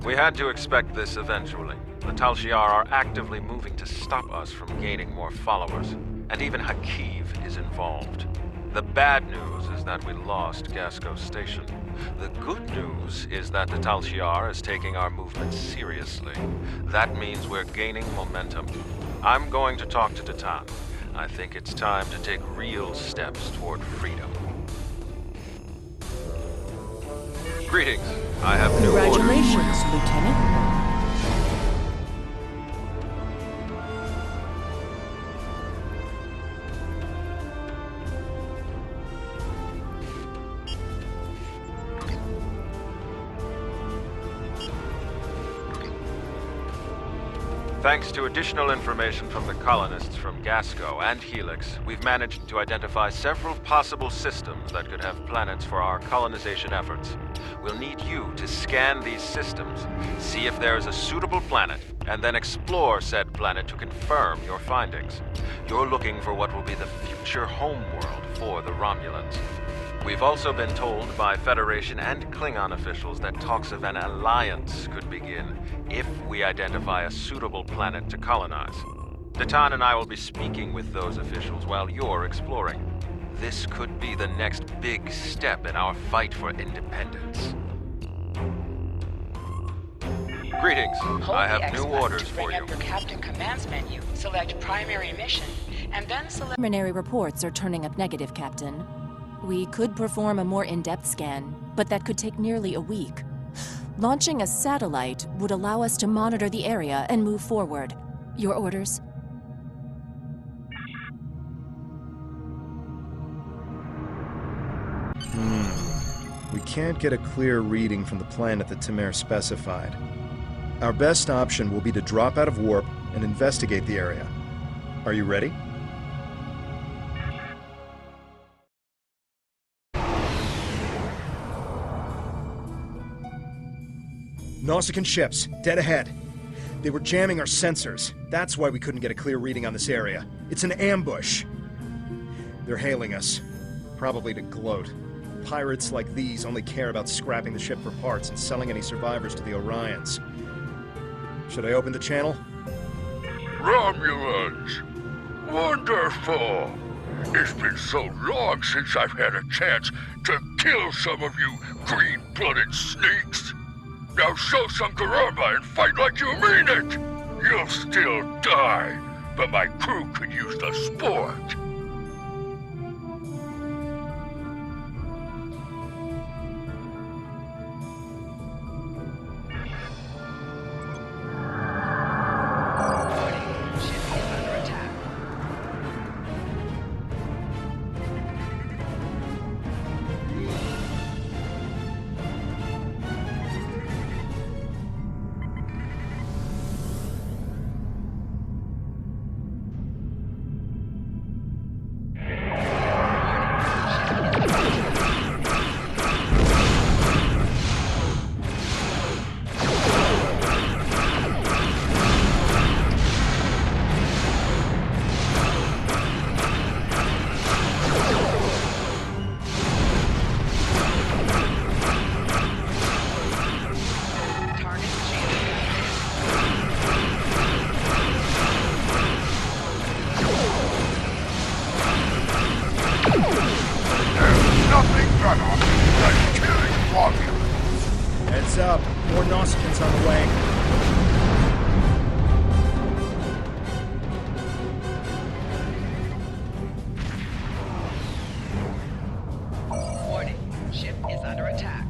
We had to expect this eventually. The Tal Shiar are actively moving to stop us from gaining more followers, and even Hakiv is involved. The bad news is that we lost Gasco Station. The good news is that the Tal Shiar is taking our movement seriously. That means we're gaining momentum. I'm going to talk to Titan. I think it's time to take real steps toward freedom. Greetings. I have new orders. Congratulations, Lieutenant. Thanks to additional information from the colonists from Gasco and Helix, we've managed to identify several possible systems that could have planets for our colonization efforts. We'll need you to scan these systems, see if there is a suitable planet, and then explore said planet to confirm your findings. You're looking for what will be the future homeworld for the Romulans. We've also been told by Federation and Klingon officials that talks of an alliance could begin if we identify a suitable planet to colonize. Titan and I will be speaking with those officials while you're exploring. This could be the next big step in our fight for independence. Greetings. I have new orders for you. Bring up your Captain Command's menu, select Primary Mission, and then select... Preliminary reports are turning up negative, Captain. We could perform a more in-depth scan, but that could take nearly a week. Launching a satellite would allow us to monitor the area and move forward. Your orders? We can't get a clear reading from the planet that Temer specified. Our best option will be to drop out of warp and investigate the area. Are you ready? Nausicaan ships, dead ahead. They were jamming our sensors. That's why we couldn't get a clear reading on this area. It's an ambush. They're hailing us. Probably to gloat. Pirates like these only care about scrapping the ship for parts and selling any survivors to the Orions. Should I open the channel? Romulans! Wonderful! It's been so long since I've had a chance to kill some of you green-blooded sneaks. Now show some garamba and fight like you mean it! You'll still die, but my crew could use the sport. Heads up, more Nausicaans on the way. Warning, ship is under attack.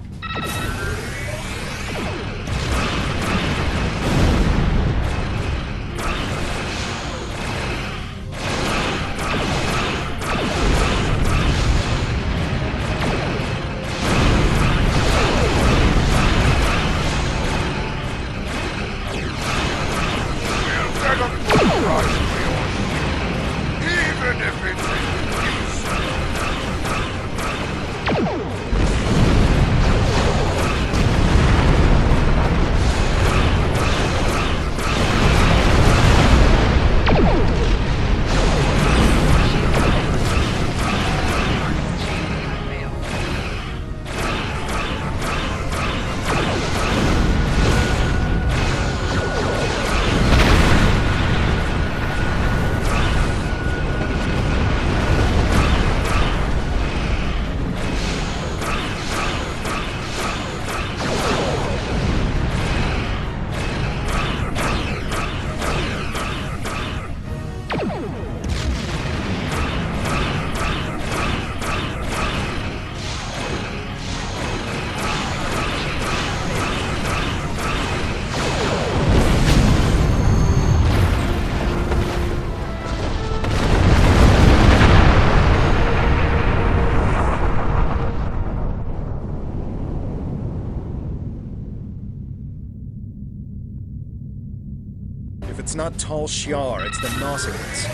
it's not tall Shiar, it's the Nausicaans.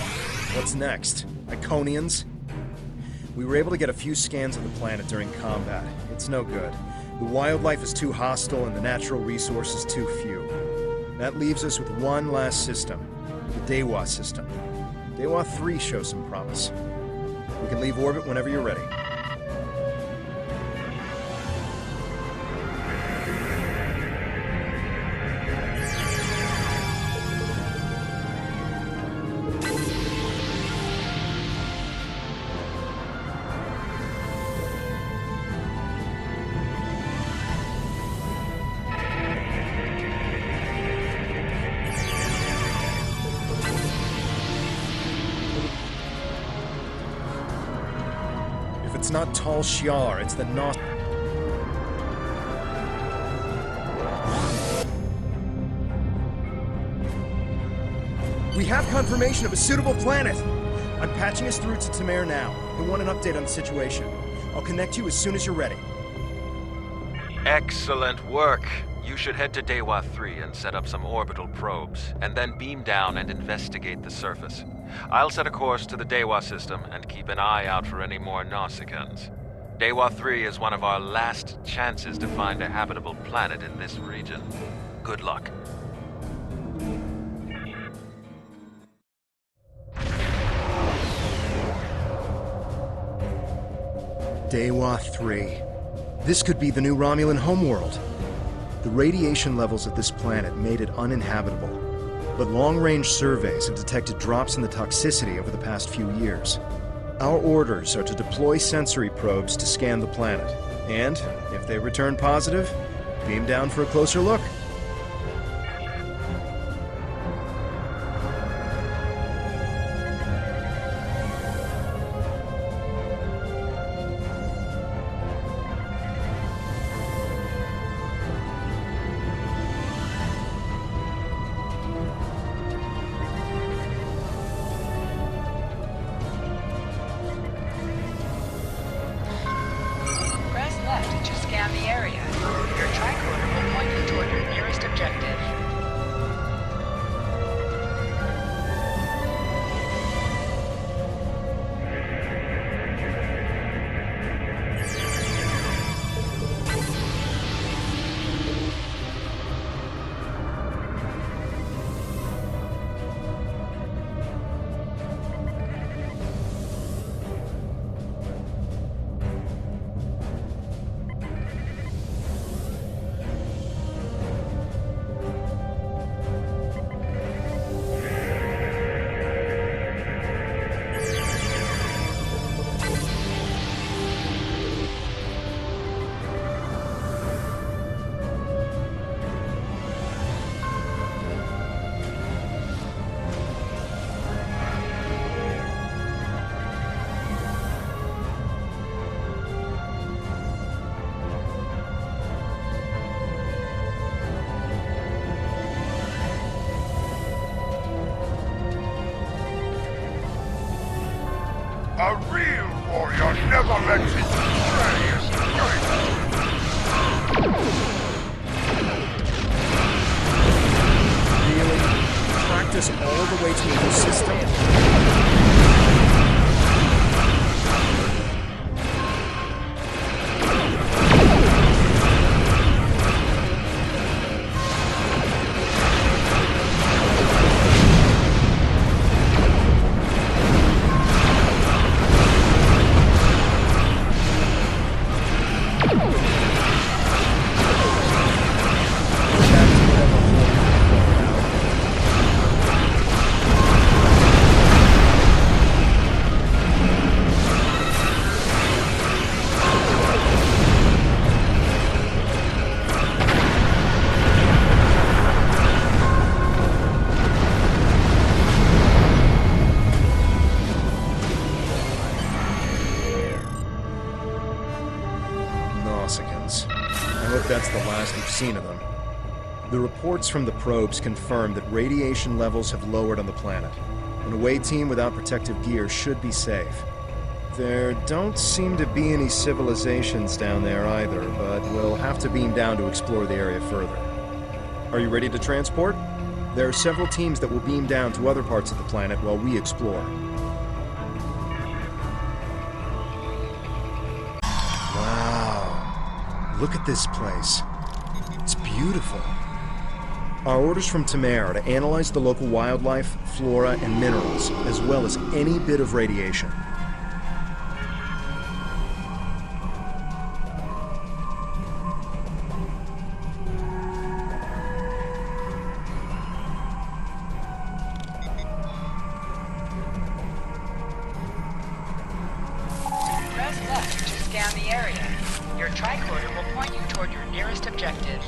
What's next? Iconians? We were able to get a few scans of the planet during combat. It's no good. The wildlife is too hostile and the natural resources too few. That leaves us with one last system, the Dewa system. Dewa 3 shows some promise. We can leave orbit whenever you're ready. It's not tall Shiar, it's the Nos... We have confirmation of a suitable planet! I'm patching us through to Tamir now. I want an update on the situation. I'll connect you as soon as you're ready. Excellent work. You should head to Dewa 3 and set up some orbital probes, and then beam down and investigate the surface. I'll set a course to the Dewa system and keep an eye out for any more Nausicaans. Dewa 3 is one of our last chances to find a habitable planet in this region. Good luck. Dewa 3. This could be the new Romulan homeworld. The radiation levels of this planet made it uninhabitable, but long-range surveys have detected drops in the toxicity over the past few years. Our orders are to deploy sensory probes to scan the planet, and, if they return positive, beam down for a closer look. Press left to scan the area. Your tricorder will point you toward your nearest objective. A real warrior never lets his prey escape. Really? Practice all the way to a new system? Nausicaans. I hope that's the last we've seen of them. The reports from the probes confirm that radiation levels have lowered on the planet. An away team without protective gear should be safe. There don't seem to be any civilizations down there either, but we'll have to beam down to explore the area further. Are you ready to transport? There are several teams that will beam down to other parts of the planet while we explore. Wow. Look at this place. It's beautiful. Our orders from Tamer are to analyze the local wildlife, flora, and minerals, as well as any bit of radiation. Press left to scan the area. Your tricorder will point you toward your nearest objective.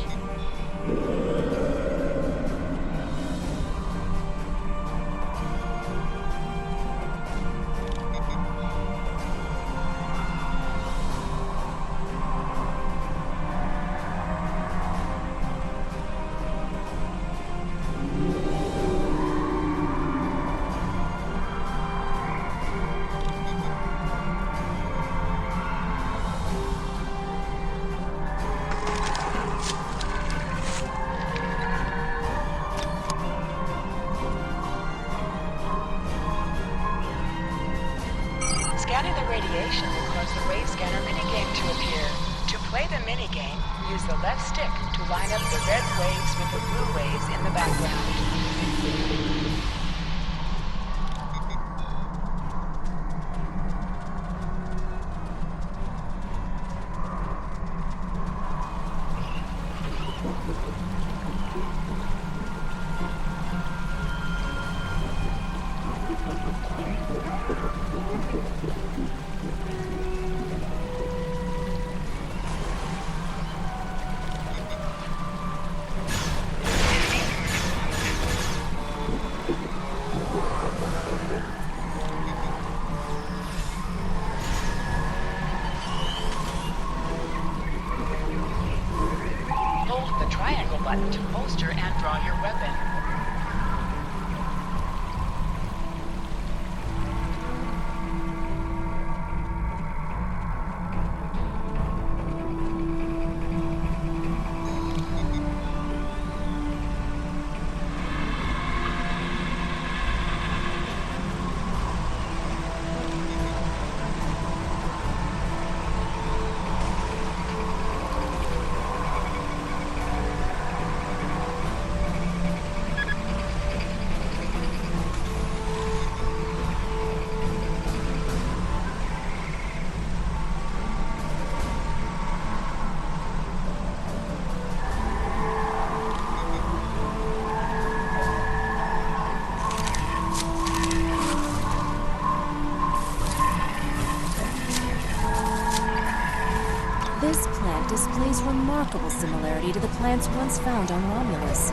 Scanning the radiation will cause the wave scanner minigame to appear. To play the minigame, use the left stick to line up the red waves with the blue waves in the background. Hold the triangle button to holster and draw your weapon. This plant displays remarkable similarity to the plants once found on Romulus.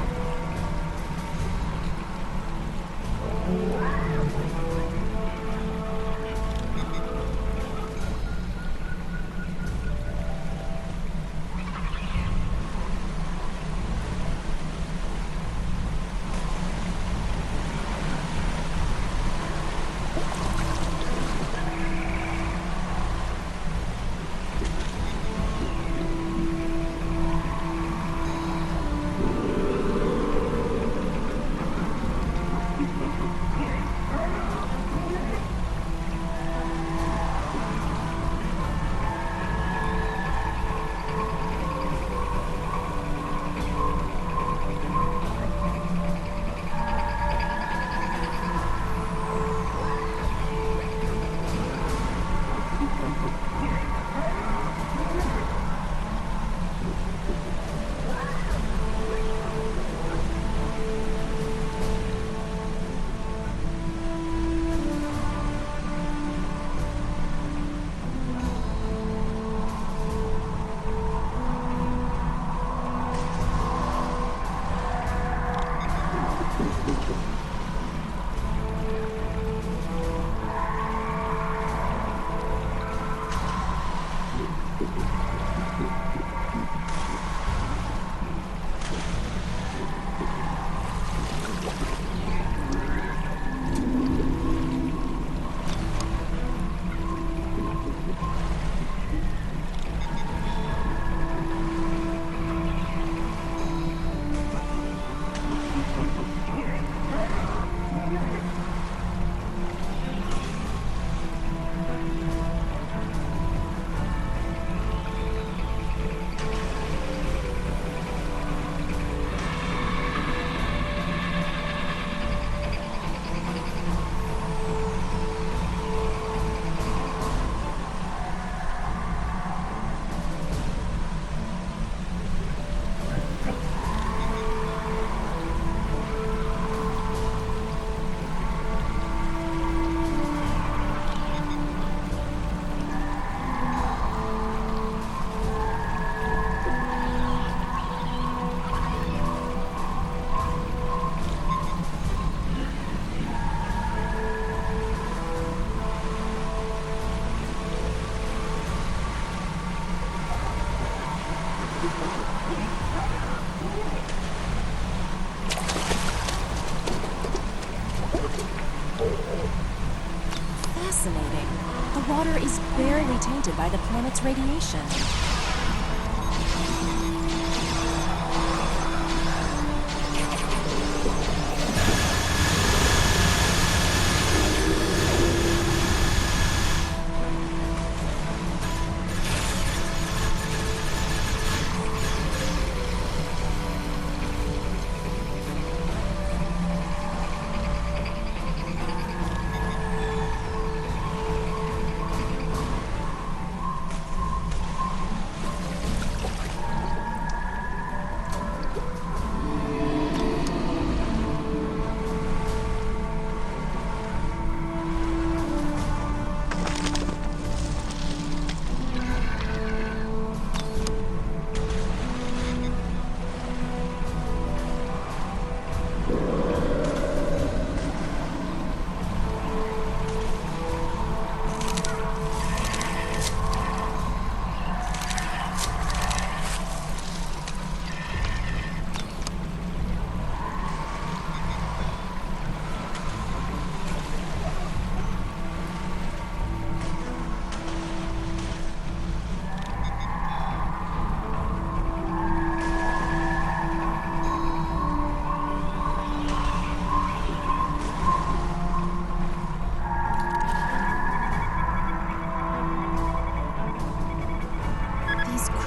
water is barely tainted by the planet's radiation.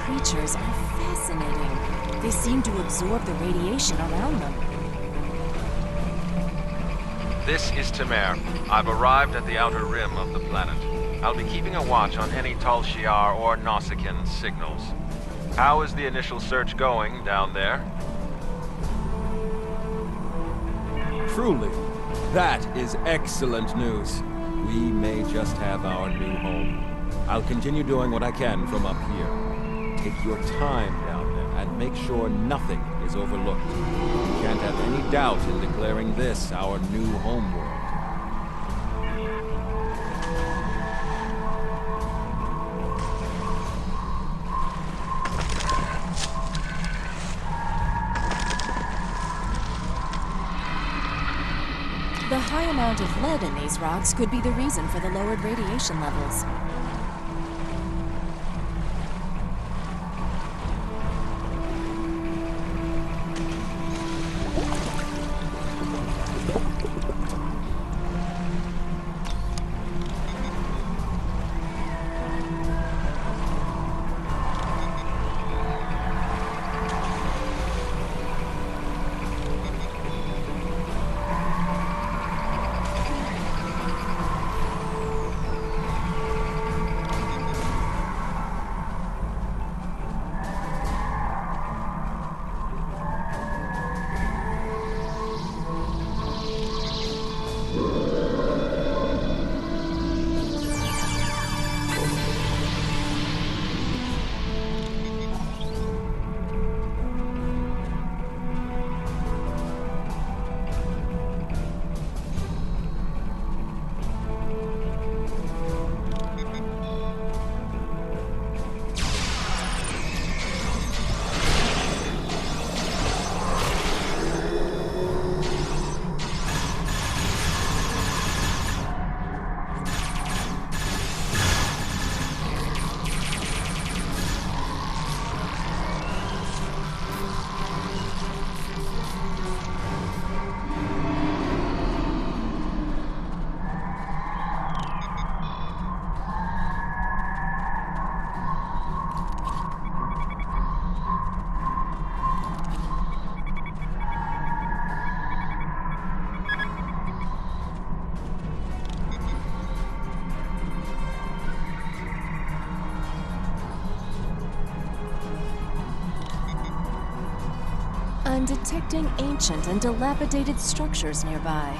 Creatures are fascinating. They seem to absorb the radiation around them. This is Temer. I've arrived at the outer rim of the planet. I'll be keeping a watch on any Tal Shiar or Nausicaan signals. How is the initial search going down there? Truly, that is excellent news. We may just have our new home. I'll continue doing what I can from up here. Take your time down there and make sure nothing is overlooked. We can't have any doubt in declaring this our new homeworld. The high amount of lead in these rocks could be the reason for the lowered radiation levels. I'm detecting ancient and dilapidated structures nearby.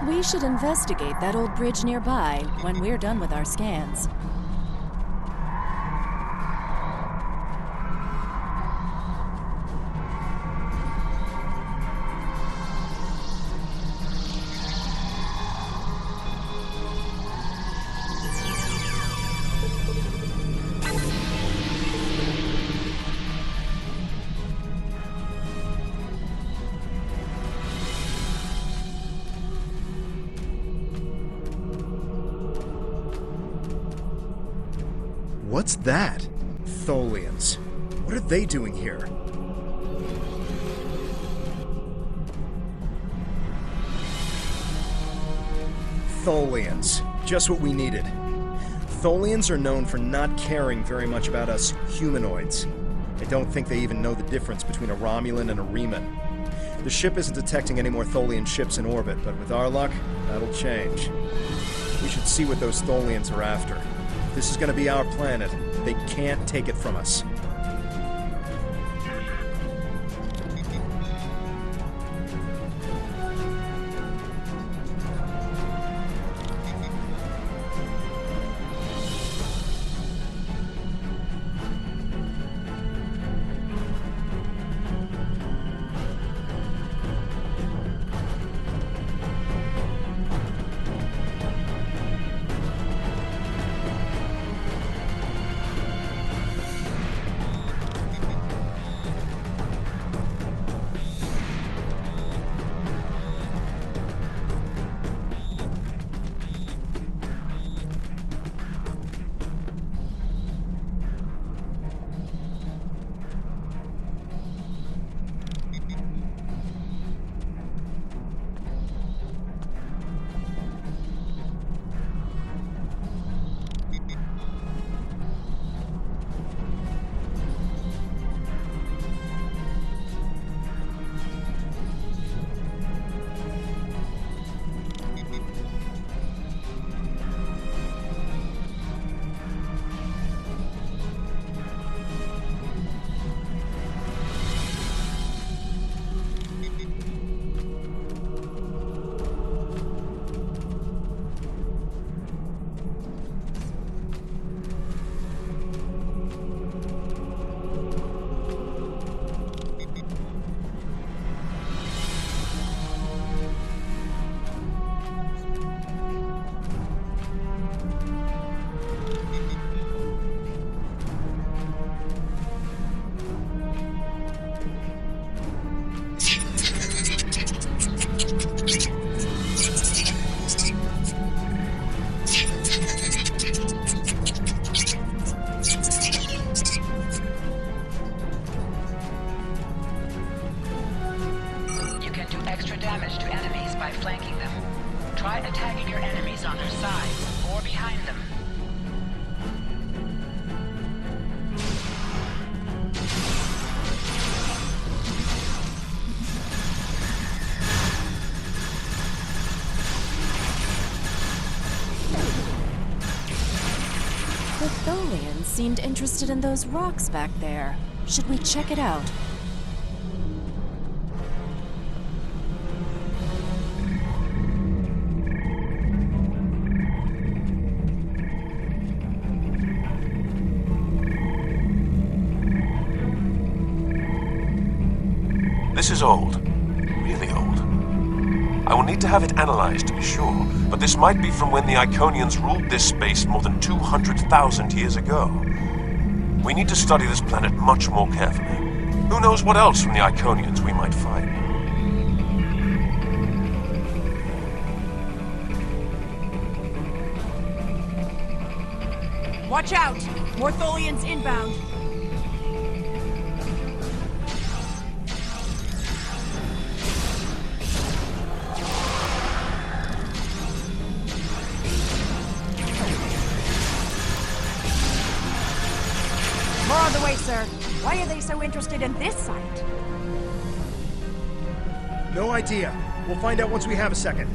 We should investigate that old bridge nearby when we're done with our scans. What's that? Tholians. What are they doing here? Tholians. Just what we needed. Tholians are known for not caring very much about us humanoids. I don't think they even know the difference between a Romulan and a Reman. The ship isn't detecting any more Tholian ships in orbit, but with our luck, that'll change. We should see what those Tholians are after. This is going to be our planet. They can't take it from us. Try attacking your enemies on their sides or behind them. The Tholians seemed interested in those rocks back there. Should we check it out? This is old. Really old. I will need to have it analyzed to be sure, but this might be from when the Iconians ruled this space more than 200,000 years ago. We need to study this planet much more carefully. Who knows what else from the Iconians we might find? Watch out! More Tholians inbound. More on the way, sir. Why are they so interested in this site? No idea. We'll find out once we have a second.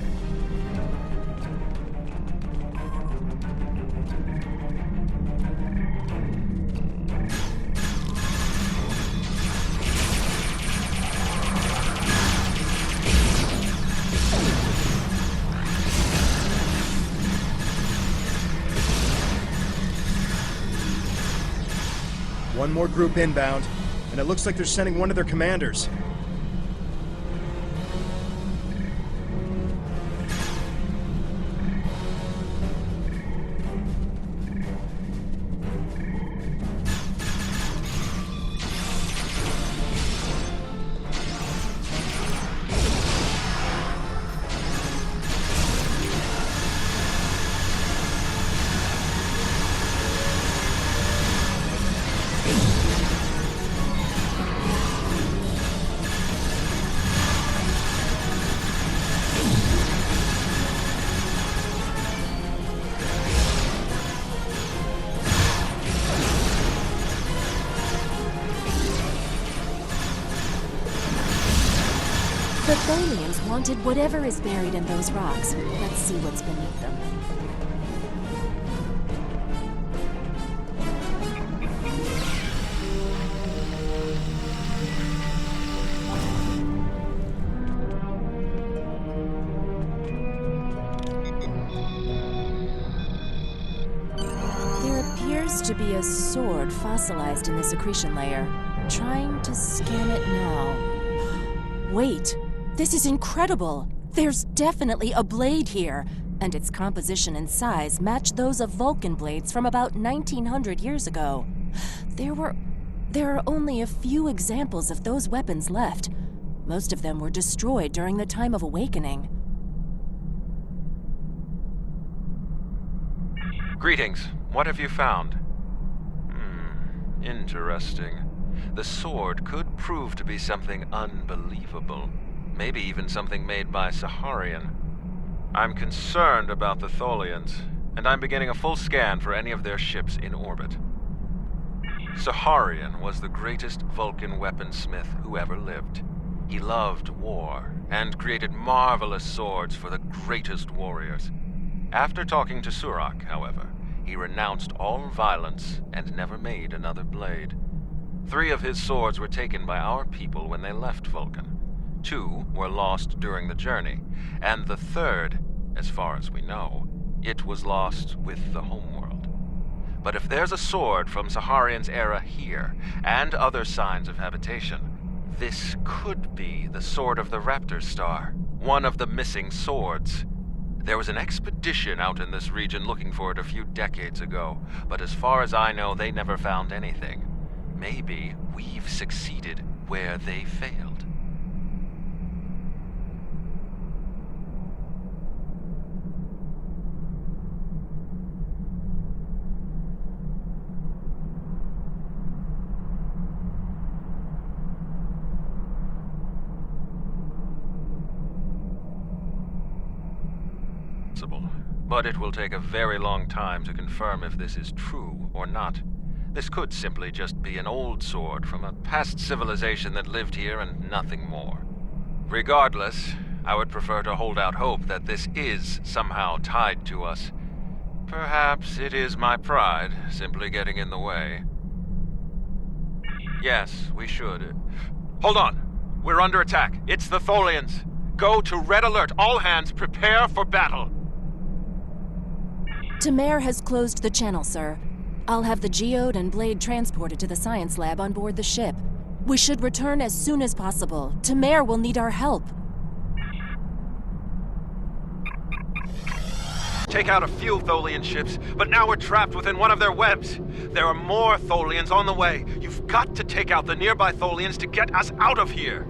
One more group inbound, and it looks like they're sending one of their commanders. The Tholians wanted whatever is buried in those rocks. Let's see what's beneath them. There appears to be a sword fossilized in the secretion layer. Trying to scan it now. Wait! This is incredible! There's definitely a blade here, and its composition and size match those of Vulcan blades from about 1900 years ago. There are only a few examples of those weapons left. Most of them were destroyed during the Time of Awakening. Greetings. What have you found? Interesting. The sword could prove to be something unbelievable. Maybe even something made by Saharian. I'm concerned about the Tholians, and I'm beginning a full scan for any of their ships in orbit. Saharian was the greatest Vulcan weaponsmith who ever lived. He loved war, and created marvelous swords for the greatest warriors. After talking to Surak, however, he renounced all violence and never made another blade. 3 of his swords were taken by our people when they left Vulcan. 2 were lost during the journey, and the 3rd, as far as we know, it was lost with the homeworld. But if there's a sword from Saharian's era here, and other signs of habitation, this could be the Sword of the Raptor Star, one of the missing swords. There was an expedition out in this region looking for it a few decades ago, but as far as I know, they never found anything. Maybe we've succeeded where they failed. But it will take a very long time to confirm if this is true or not. This could simply just be an old sword from a past civilization that lived here and nothing more. Regardless, I would prefer to hold out hope that this is somehow tied to us. Perhaps it is my pride simply getting in the way. Yes, we should. Hold on! We're under attack. It's the Tholians. Go to Red Alert. All hands prepare for battle. Tamer has closed the channel, sir. I'll have the geode and blade transported to the science lab on board the ship. We should return as soon as possible. Tamer will need our help. Take out a few Tholian ships, but now we're trapped within one of their webs. There are more Tholians on the way. You've got to take out the nearby Tholians to get us out of here.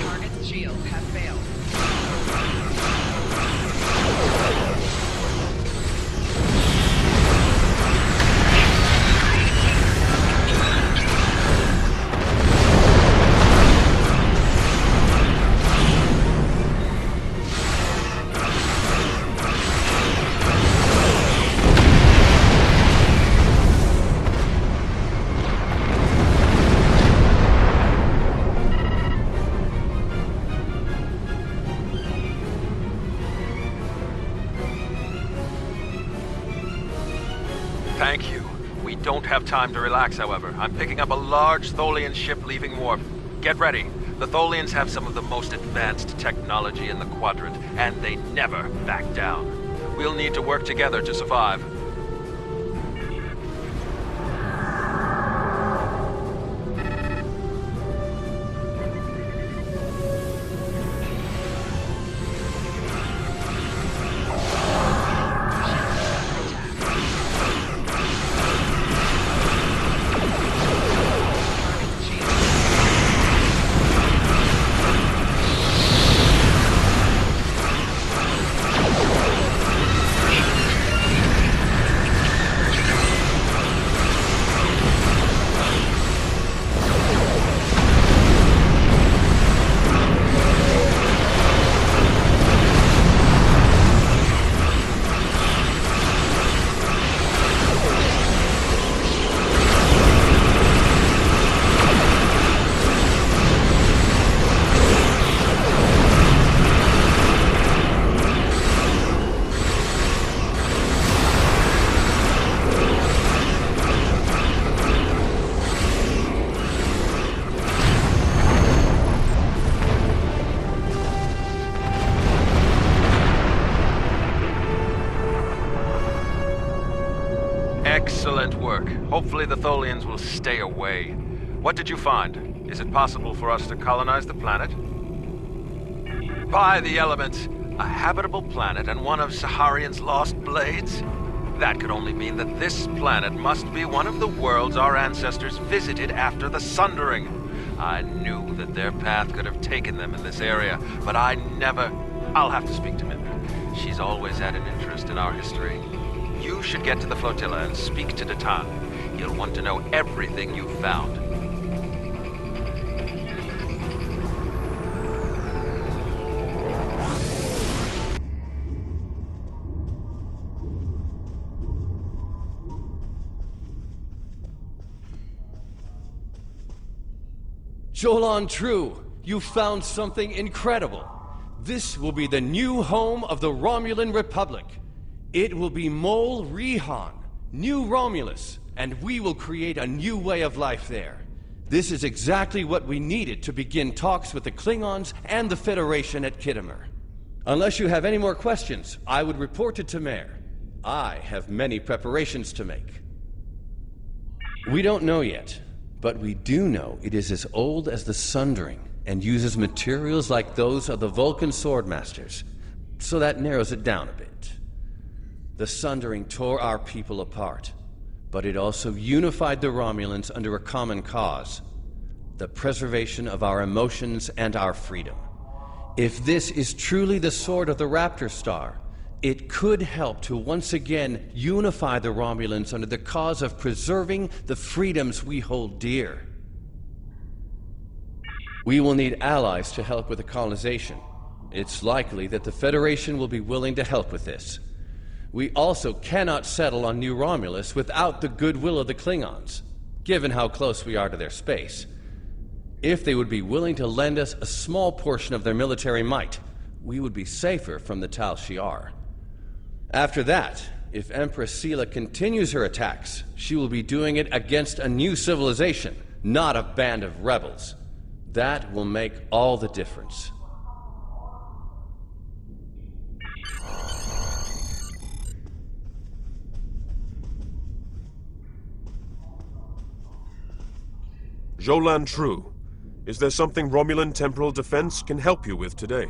Target's shields have failed. Thank you. We don't have time to relax, however. I'm picking up a large Tholian ship leaving warp. Get ready. The Tholians have some of the most advanced technology in the Quadrant, and they never back down. We'll need to work together to survive. Excellent work. Hopefully the Tholians will stay away. What did you find? Is it possible for us to colonize the planet? By the elements! A habitable planet and one of Saharian's lost blades? That could only mean that this planet must be one of the worlds our ancestors visited after the Sundering. I knew that their path could have taken them in this area, but I never... I'll have to speak to Mimi. She's always had an interest in our history. You should get to the flotilla and speak to Datan. He'll want to know everything you've found. Jolan True, you found something incredible. This will be the new home of the Romulan Republic. It will be Mol Rihan, New Romulus, and we will create a new way of life there. This is exactly what we needed to begin talks with the Klingons and the Federation at Khitomer. Unless you have any more questions, I would report to Tamer. I have many preparations to make. We don't know yet, but we do know it is as old as the Sundering and uses materials like those of the Vulcan Swordmasters, so that narrows it down a bit. The Sundering tore our people apart, but it also unified the Romulans under a common cause: the preservation of our emotions and our freedom. If this is truly the sword of the Raptor Star, it could help to once again unify the Romulans under the cause of preserving the freedoms we hold dear. We will need allies to help with the colonization. It's likely that the Federation will be willing to help with this. We also cannot settle on New Romulus without the goodwill of the Klingons, given how close we are to their space. If they would be willing to lend us a small portion of their military might, we would be safer from the Tal Shiar. After that, if Empress Sela continues her attacks, she will be doing it against a new civilization, not a band of rebels. That will make all the difference. Jolan True, is there something Romulan temporal defense can help you with today?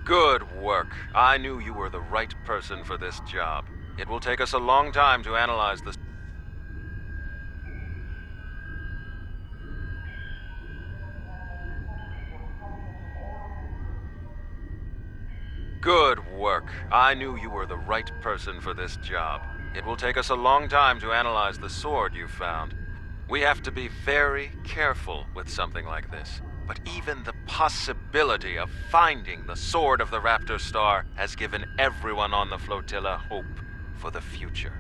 Good work. I knew you were the right person for this job. It will take us a long time to analyze this. Good work. I knew you were the right person for this job. It will take us a long time to analyze the sword you found. We have to be very careful with something like this. But even the possibility of finding the Sword of the Raptor Star has given everyone on the flotilla hope for the future.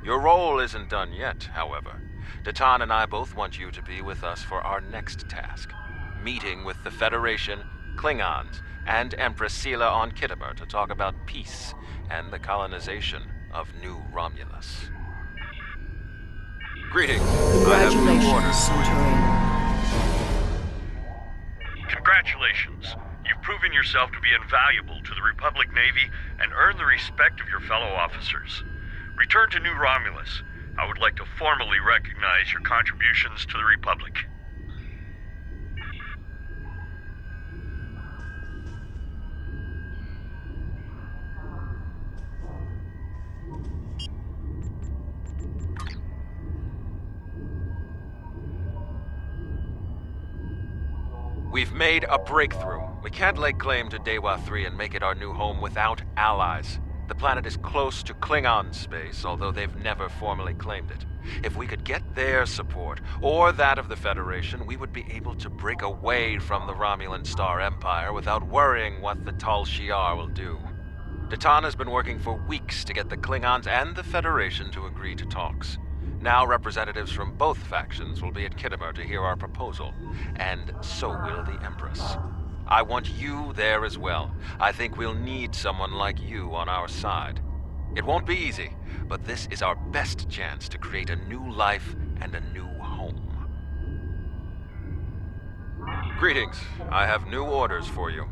Your role isn't done yet, however. Datan and I both want you to be with us for our next task. Meeting with the Federation, Klingons, and Empress Sela on Khitomer to talk about peace and the colonization of New Romulus. Greetings. I have new orders Congratulations, for you. Centurion. Congratulations. You've proven yourself to be invaluable to the Republic Navy and earned the respect of your fellow officers. Return to New Romulus. I would like to formally recognize your contributions to the Republic. We've made a breakthrough. We can't lay claim to Dewa 3 and make it our new home without allies. The planet is close to Klingon space, although they've never formally claimed it. If we could get their support, or that of the Federation, we would be able to break away from the Romulan Star Empire without worrying what the Tal Shiar will do. Datan has been working for weeks to get the Klingons and the Federation to agree to talks. Now representatives from both factions will be at Khitomer to hear our proposal, and so will the Empress. I want you there as well. I think we'll need someone like you on our side. It won't be easy, but this is our best chance to create a new life and a new home. Greetings. I have new orders for you.